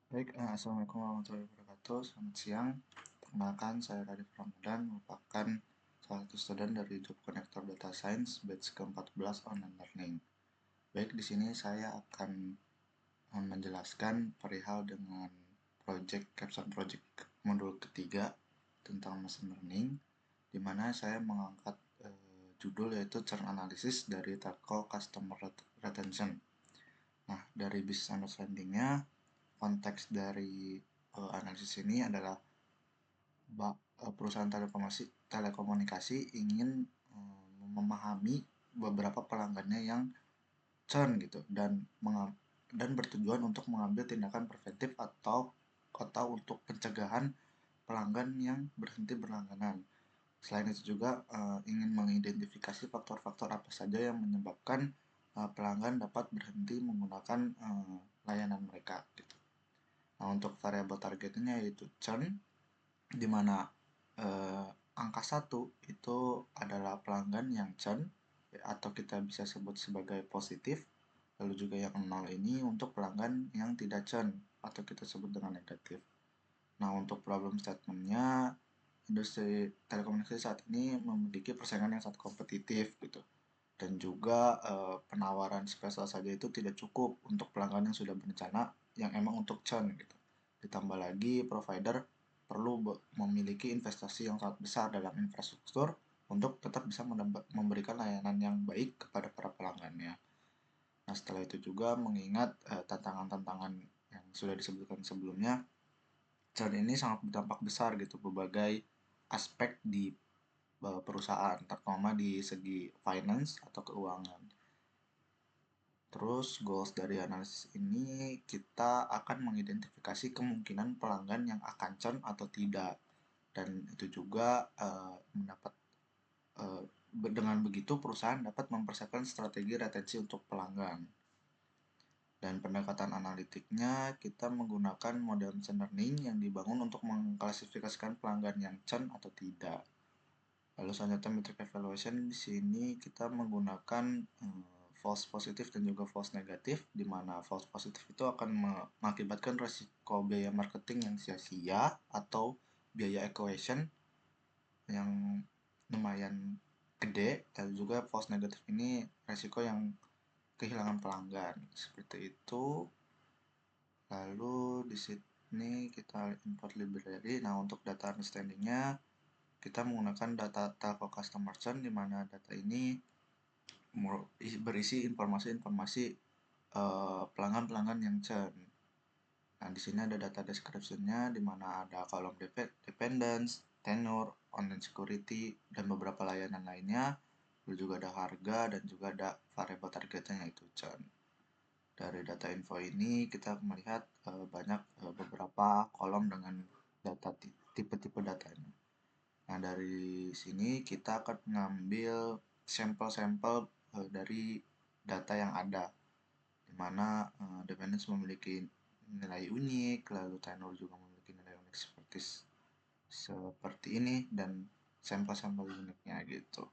Baik, assalamualaikum warahmatullahi wabarakatuh. Selamat siang. Perkenalkan, saya Radit Ramadan, merupakan salah satu student dari Job Connector Data Science batch ke-14 online learning. Baik, di sini saya akan menjelaskan perihal dengan capstone project modul ketiga tentang machine learning, di mana saya mengangkat judul yaitu churn analysis dari Telco Customer Retention. Nah, dari business understanding-nya, konteks dari analisis ini adalah perusahaan telekomunikasi ingin memahami beberapa pelanggannya yang churn gitu dan bertujuan untuk mengambil tindakan preventif atau untuk pencegahan pelanggan yang berhenti berlangganan. Selain itu juga ingin mengidentifikasi faktor-faktor apa saja yang menyebabkan pelanggan dapat berhenti menggunakan layanan mereka gitu. Nah, untuk variabel targetnya yaitu churn, di mana eh, angka 1 itu adalah pelanggan yang churn atau kita bisa sebut sebagai positif. Lalu juga yang 0 ini untuk pelanggan yang tidak churn atau kita sebut dengan negatif. Nah, untuk problem statementnya, industri telekomunikasi saat ini memiliki persaingan yang sangat kompetitif gitu. Dan juga penawaran spesial saja itu tidak cukup untuk pelanggan yang sudah berencana yang emang untuk churn gitu. Ditambah lagi provider perlu memiliki investasi yang sangat besar dalam infrastruktur untuk tetap bisa memberikan layanan yang baik kepada para pelanggannya. Nah, setelah itu juga mengingat tantangan-tantangan yang sudah disebutkan sebelumnya, churn ini sangat berdampak besar gitu berbagai aspek di perusahaan, terutama di segi finance atau keuangan. Terus goals dari analisis ini kita akan mengidentifikasi kemungkinan pelanggan yang akan churn atau tidak, dan itu juga eh, dengan begitu perusahaan dapat mempersiapkan strategi retensi untuk pelanggan. Dan pendekatan analitiknya kita menggunakan model machine learning yang dibangun untuk mengklasifikasikan pelanggan yang churn atau tidak. Lalu selanjutnya metric evaluation, di sini kita menggunakan false positif dan juga false negatif, di mana false positif itu akan mengakibatkan resiko biaya marketing yang sia-sia atau biaya acquisition yang lumayan gede, dan juga false negatif ini resiko yang kehilangan pelanggan seperti itu. Lalu di sini kita import library. Nah, untuk data understanding-nya kita menggunakan data telco customer churn, di mana data ini berisi informasi-informasi pelanggan-pelanggan yang churn. Nah, di sini ada data description-nya, di mana ada kolom dependence, tenure, online security, dan beberapa layanan lainnya. Lalu juga ada harga dan juga ada variable targetnya yaitu churn. Dari data info ini kita melihat banyak beberapa kolom dengan data tipe-tipe datanya. Nah, dari sini kita akan mengambil sampel-sampel dari data yang ada, di mana dependence memiliki nilai unik, lalu tenor juga memiliki nilai unik seperti ini, dan sampel-sampel uniknya gitu.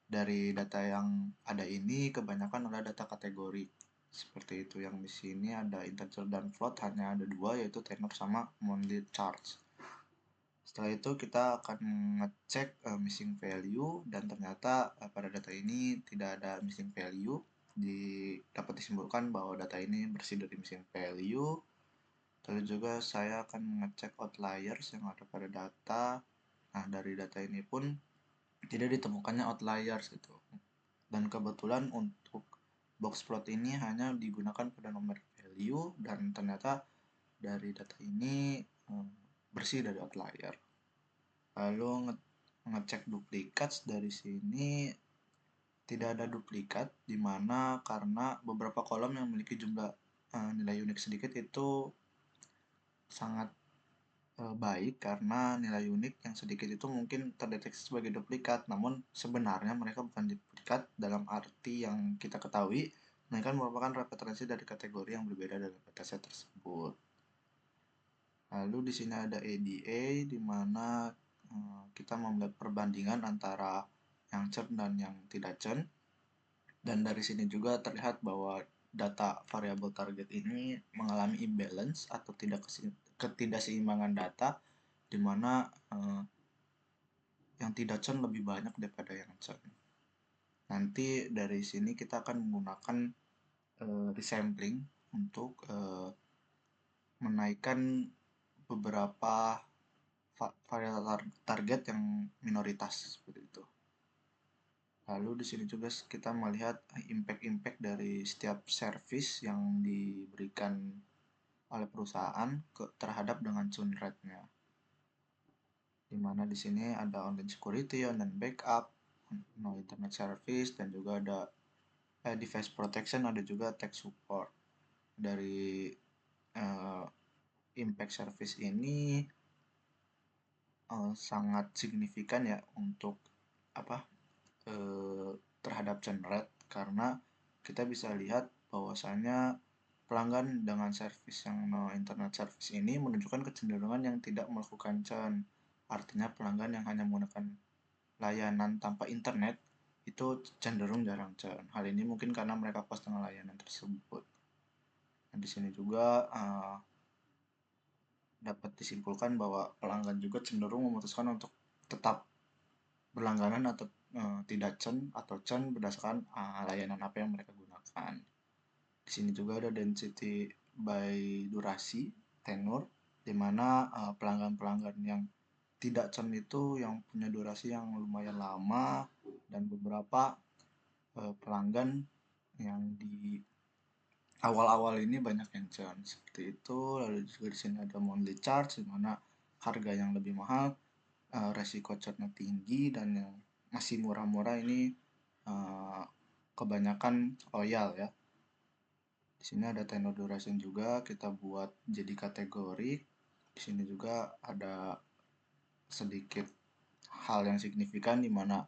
Dari data yang ada ini kebanyakan adalah data kategori. Seperti itu, yang di sini ada integer dan float, hanya ada dua, yaitu tenor sama monthly charge. Setelah itu kita akan ngecek missing value, dan ternyata pada data ini tidak ada missing value. Dapat disimpulkan bahwa data ini bersih dari missing value. Lalu juga saya akan mengecek outliers yang ada pada data. Nah, dari data ini pun tidak ditemukannya outliers gitu. Dan kebetulan untuk box plot ini hanya digunakan pada nomor value, dan ternyata dari data ini bersih dari outlier. Lalu ngecek duplikat, dari sini tidak ada duplikat, di mana karena beberapa kolom yang memiliki jumlah nilai unik sedikit itu sangat baik, karena nilai unik yang sedikit itu mungkin terdeteksi sebagai duplikat, namun sebenarnya mereka bukan duplikat dalam arti yang kita ketahui, mereka merupakan referensi dari kategori yang berbeda dalam dataset tersebut. Lalu di sini ada ADA, di mana kita membuat perbandingan antara yang churn dan yang tidak churn. Dan dari sini juga terlihat bahwa data variabel target ini mengalami imbalance atau ketidakseimbangan data, di mana yang tidak churn lebih banyak daripada yang churn. Nanti dari sini kita akan menggunakan resampling untuk menaikkan beberapa variabel target yang minoritas seperti itu. Lalu di sini juga kita melihat impact-impact dari setiap service yang diberikan oleh perusahaan terhadap dengan churn rate-nya. Dimana di sini ada online security, online backup, no internet service, dan juga ada device protection, ada juga tech support. Dari impact service ini sangat signifikan ya untuk terhadap churn rate, karena kita bisa lihat bahwasanya pelanggan dengan service yang no internet service ini menunjukkan kecenderungan yang tidak melakukan churn. Artinya pelanggan yang hanya menggunakan layanan tanpa internet itu cenderung jarang churn. Hal ini mungkin karena mereka puas dengan layanan tersebut. Nah, di sini juga dapat disimpulkan bahwa pelanggan juga cenderung memutuskan untuk tetap berlangganan atau tidak churn atau churn berdasarkan layanan apa yang mereka gunakan. Di sini juga ada density by durasi, tenor, di mana pelanggan-pelanggan yang tidak churn itu yang punya durasi yang lumayan lama, dan beberapa pelanggan yang di awal-awal ini banyak yang churn seperti itu. Lalu juga di sini ada monthly charge, di mana harga yang lebih mahal resiko churnnya tinggi, dan yang masih murah-murah ini kebanyakan loyal ya. Di sini ada tenor duration juga, kita buat jadi kategori. Di sini juga ada sedikit hal yang signifikan, di mana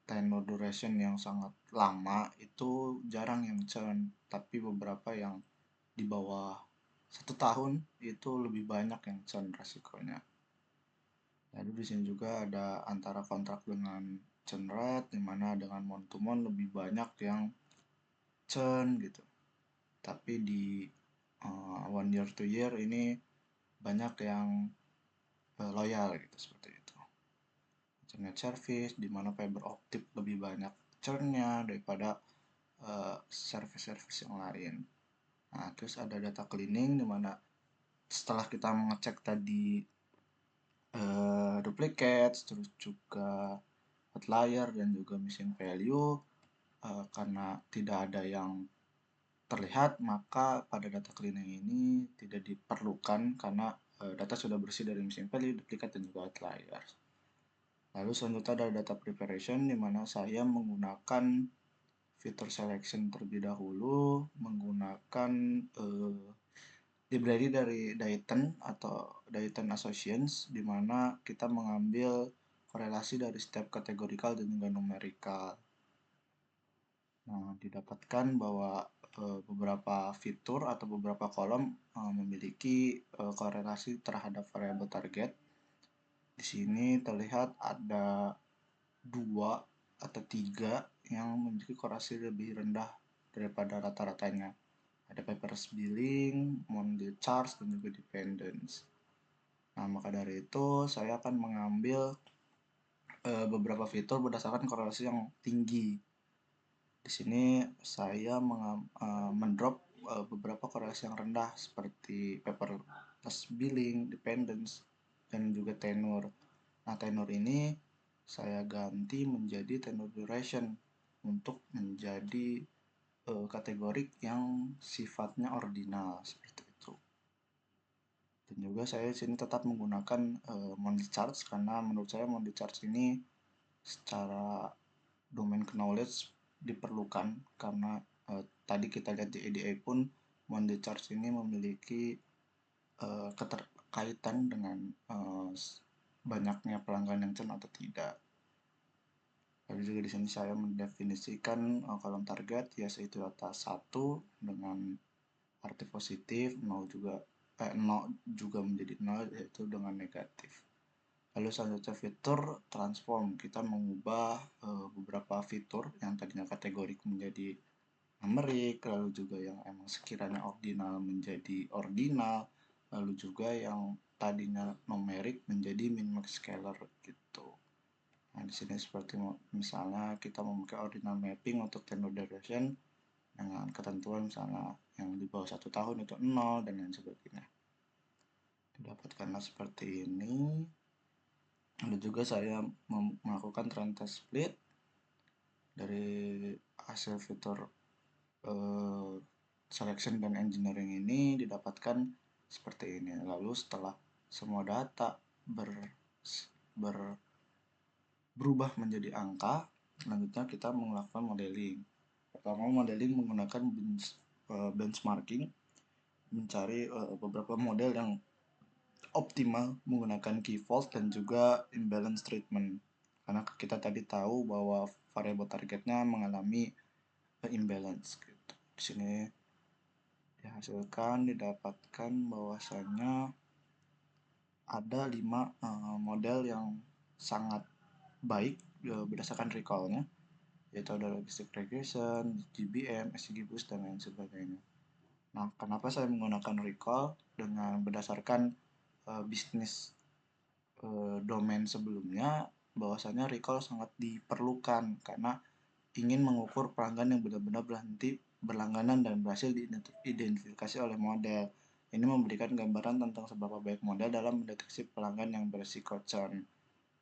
tenor duration yang sangat lama itu jarang yang churn, tapi beberapa yang di bawah 1 tahun itu lebih banyak yang churn resikonya. Lalu di sini juga ada antara kontrak dengan churn rate, di mana dengan month to month lebih banyak yang churn gitu. Tapi di 1 year to year ini banyak yang loyal gitu, seperti itu. Internet service, di mana fiber optik lebih banyak churnnya daripada service-service yang lain. Nah, terus ada data cleaning, di mana setelah kita mengecek tadi duplicates, terus juga outlier, dan juga missing value, karena tidak ada yang terlihat, maka pada data cleaning ini tidak diperlukan karena data sudah bersih dari missing value, duplikat, dan juga outlier. Lalu selanjutnya ada data preparation, di mana saya menggunakan fitur selection terlebih dahulu, menggunakan library dari Dayton atau Dayton Associates, di mana kita mengambil korelasi dari setiap kategorikal dan juga numerikal. Nah, didapatkan bahwa beberapa fitur atau beberapa kolom memiliki korelasi terhadap variabel target. Di sini terlihat ada 2 atau 3 yang memiliki korelasi lebih rendah daripada rata-ratanya. Ada papers billing, monthly charge, dan juga dependence. Nah, maka dari itu saya akan mengambil beberapa fitur berdasarkan korelasi yang tinggi. Di sini saya mendrop beberapa korelasi yang rendah seperti paperless billing, dependence, dan juga tenor. Nah, tenor ini saya ganti menjadi tenor duration untuk menjadi kategori yang sifatnya ordinal seperti itu. Dan juga saya sini tetap menggunakan monthly charge, karena menurut saya monthly charge ini secara domain knowledge diperlukan, karena tadi kita lihat di EDA pun monthly charge ini memiliki keterkaitan dengan banyaknya pelanggan yang churn atau tidak. Lalu juga di sini saya mendefinisikan kolom target, yaitu data 1 dengan arti positif, 0 juga menjadi 0, yaitu dengan negatif. Lalu selanjutnya fitur transform, kita mengubah beberapa fitur yang tadinya kategorik menjadi numerik, lalu juga yang emang sekiranya ordinal menjadi ordinal, lalu juga yang tadinya numerik menjadi min-max scalar gitu. Nah, di sini seperti misalnya kita memakai ordinal mapping untuk tenor duration dengan ketentuan misalnya yang di bawah 1 tahun itu 0 dan lain sebagainya. Didapatkanlah seperti ini. Lalu juga saya melakukan trend test split dari hasil fitur selection dan engineering ini didapatkan seperti ini. Lalu setelah semua data berubah menjadi angka, selanjutnya kita melakukan modeling. Pertama, modeling menggunakan benchmarking, mencari beberapa model yang optimal menggunakan key value dan juga imbalance treatment. Karena kita tadi tahu bahwa variable targetnya mengalami imbalance gitu. Di sini dihasilkan didapatkan bahwasanya ada 5 model yang sangat baik berdasarkan recall-nya, yaitu ada logistic regression, GBM, SCG boost dan lain sebagainya. Nah, kenapa saya menggunakan recall dengan berdasarkan bisnis domain sebelumnya, bahwasanya recall sangat diperlukan karena ingin mengukur pelanggan yang benar-benar berhenti berlangganan dan berhasil diidentifikasi oleh model. Ini memberikan gambaran tentang seberapa baik model dalam mendeteksi pelanggan yang berisiko churn.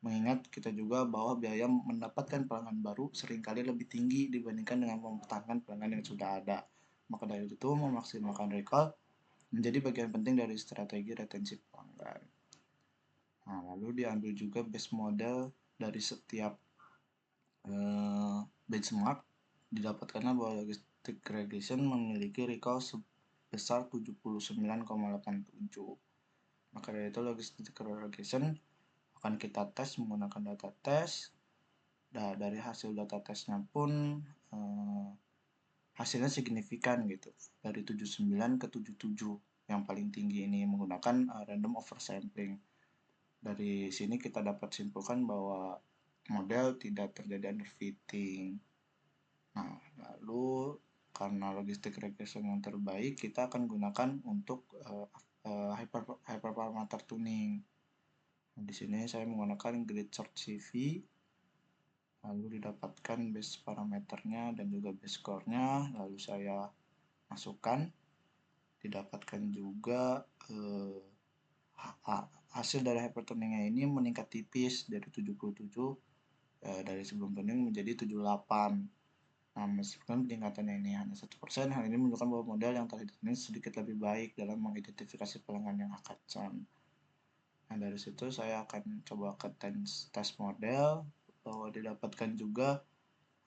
Mengingat kita juga bahwa biaya mendapatkan pelanggan baru seringkali lebih tinggi dibandingkan dengan mempertahankan pelanggan yang sudah ada. Maka dari itu, memaksimalkan recall menjadi bagian penting dari strategi retensi pelanggan. Nah, lalu diambil juga base model dari setiap benchmark. Didapatkannya bahwa logistic regression memiliki recall sebesar 79,87. Maka dari itu logistic regression akan kita tes menggunakan data tes. Nah, dari hasil data tesnya pun hasilnya signifikan gitu, dari 79 ke 77 yang paling tinggi ini menggunakan random oversampling. Dari sini kita dapat simpulkan bahwa model tidak terjadi underfitting. Nah, lalu karena logistic regression yang terbaik, kita akan gunakan untuk hyperparameter tuning. Nah, di sini saya menggunakan grid search CV, lalu didapatkan base parameternya dan juga base score-nya, lalu saya masukkan, didapatkan juga hasil dari hypertuningnya ini meningkat tipis dari 77 dari sebelum tuning menjadi 78. Nah, meskipun peningkatannya ini hanya 1%, hal ini menunjukkan bahwa model yang telah dituning sedikit lebih baik dalam mengidentifikasi pelanggan yang akan churn. Nah, dari situ saya akan coba ke test model, bahwa didapatkan juga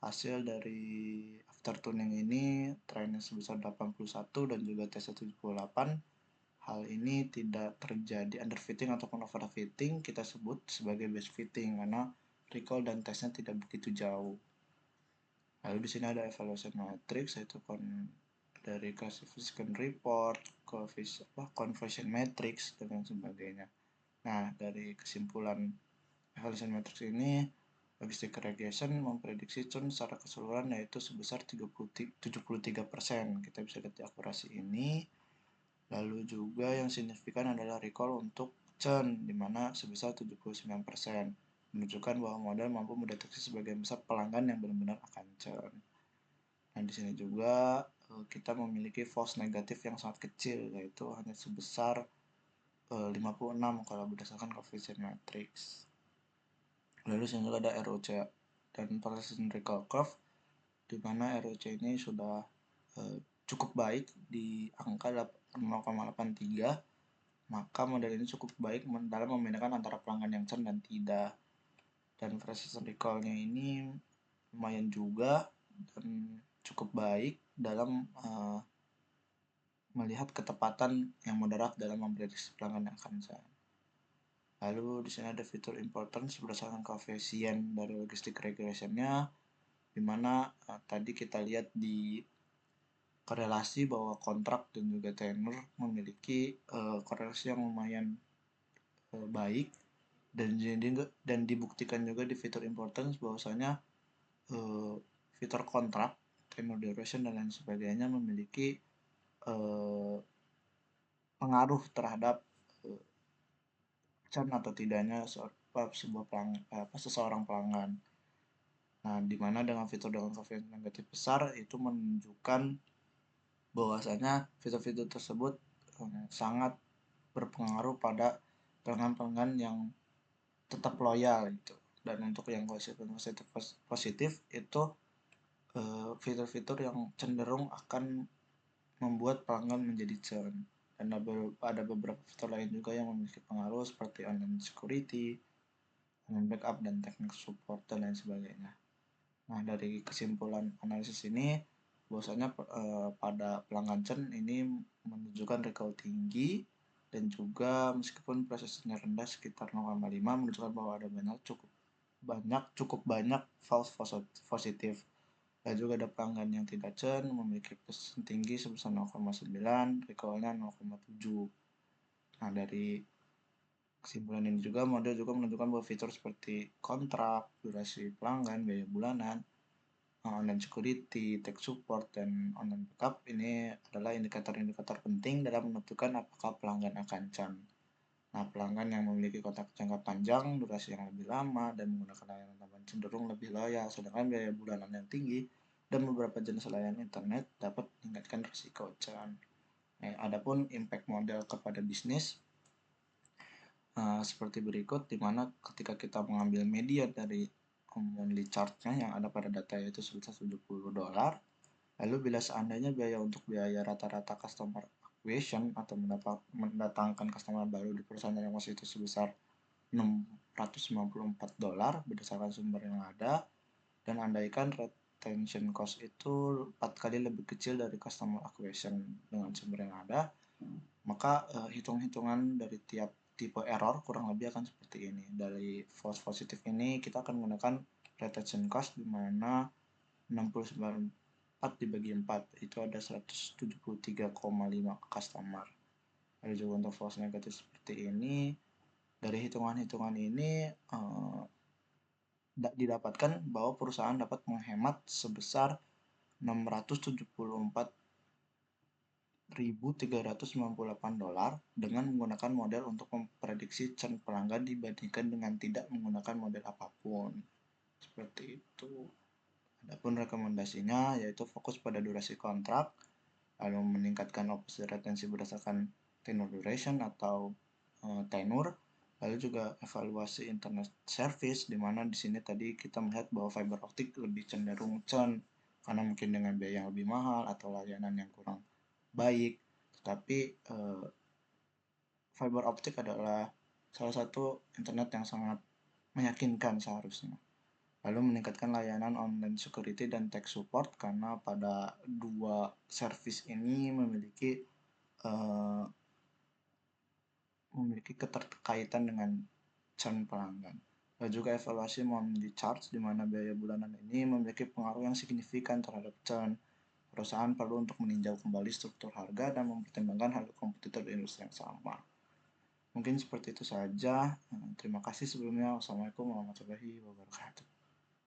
hasil dari after tuning ini trennya sebesar 81 dan juga tesnya 78. Hal ini tidak terjadi underfitting ataupun overfitting, kita sebut sebagai best fitting karena recall dan tesnya tidak begitu jauh. Lalu di sini ada evaluation matrix, yaitu dari classification report, conversion matrix dan lain sebagainya. Nah, dari kesimpulan evaluation matrix ini, logistic regression memprediksi churn secara keseluruhan yaitu sebesar 73%. Kita bisa lihat di akurasi ini. Lalu juga yang signifikan adalah recall untuk churn, di mana sebesar 79%, menunjukkan bahwa model mampu mendeteksi sebagian besar pelanggan yang benar-benar akan churn. Nah, di sini juga kita memiliki false negatif yang sangat kecil, yaitu hanya sebesar 56 kalau berdasarkan coefficient matrix. Lalu sini ada ROC dan persistent recall curve, di mana ROC ini sudah cukup baik di angka 0,83, maka model ini cukup baik dalam membedakan antara pelanggan yang churn dan tidak. Dan persistent recall-nya ini lumayan juga dan cukup baik dalam melihat ketepatan yang moderat dalam memprediksi pelanggan yang akan churn. Lalu di sini ada fitur importance berdasarkan koefisien dari logistic regression-nya, di mana tadi kita lihat di korelasi bahwa kontrak dan juga tenor memiliki korelasi yang lumayan baik, dan dibuktikan juga di fitur importance bahwasanya fitur kontrak tenure duration dan lain sebagainya memiliki pengaruh terhadap churn atau tidaknya seseorang pelanggan. Nah, di mana dengan fitur dengan coverage negatif besar itu menunjukkan bahwasanya fitur-fitur tersebut sangat berpengaruh pada pelanggan-pelanggan yang tetap loyal gitu. Dan untuk yang positif itu fitur-fitur yang cenderung akan membuat pelanggan menjadi churn. Dan ada beberapa fitur lain juga yang memiliki pengaruh seperti online security, online backup, dan teknik support dan lain sebagainya. Nah, dari kesimpulan analisis ini bahwasanya pada pelanggan churn ini menunjukkan recall tinggi dan juga meskipun prosesnya rendah sekitar 0,5 menunjukkan bahwa ada cukup banyak false positif. Dan juga ada pelanggan yang tidak churn memiliki persen tinggi sebesar 0,9, recall-nya 0,7. Nah, dari kesimpulan ini juga model juga menunjukkan bahwa fitur seperti kontrak, durasi pelanggan, biaya bulanan, online security, tech support, dan online backup ini adalah indikator-indikator penting dalam menentukan apakah pelanggan akan churn. Nah, pelanggan yang memiliki kontrak jangka panjang, durasi yang lebih lama, dan menggunakan layanan tambahan cenderung lebih loyal, sedangkan biaya bulanan yang tinggi dan beberapa jenis layanan internet dapat meningkatkan risiko churn. Nah, adapun impact model kepada bisnis seperti berikut, di mana ketika kita mengambil median dari monthly charge-nya yang ada pada data yaitu sebesar $70, lalu bila seandainya biaya rata-rata customer acquisition atau mendatangkan customer baru di perusahaan yang masih itu sebesar $694 berdasarkan sumber yang ada, dan andaikan retention cost itu 4 kali lebih kecil dari customer acquisition dengan sumber yang ada, maka hitung-hitungan dari tiap tipe error kurang lebih akan seperti ini. Dari false positif ini kita akan menggunakan retention cost di mana 69,4 dibagi 4 itu ada 173,5 customer. Lalu juga untuk false negatif seperti ini, dari hitungan-hitungan ini didapatkan bahwa perusahaan dapat menghemat sebesar $674.398 dengan menggunakan model untuk memprediksi churn pelanggan dibandingkan dengan tidak menggunakan model apapun. Seperti itu. Adapun rekomendasinya yaitu fokus pada durasi kontrak, lalu meningkatkan opsi retensi berdasarkan tenure duration atau tenure, lalu juga evaluasi internet service, di mana di sini tadi kita melihat bahwa fiber optik lebih cenderung churn karena mungkin dengan biaya yang lebih mahal atau layanan yang kurang baik. Tetapi fiber optik adalah salah satu internet yang sangat meyakinkan seharusnya. Lalu meningkatkan layanan online security dan tech support karena pada dua service ini memiliki keterkaitan dengan churn pelanggan. Dan juga evaluasi monthly charge di mana biaya bulanan ini memiliki pengaruh yang signifikan terhadap churn. Perusahaan perlu untuk meninjau kembali struktur harga dan mempertimbangkan harga kompetitor di industri yang sama. Mungkin seperti itu saja. Terima kasih sebelumnya. Wassalamualaikum warahmatullahi wabarakatuh.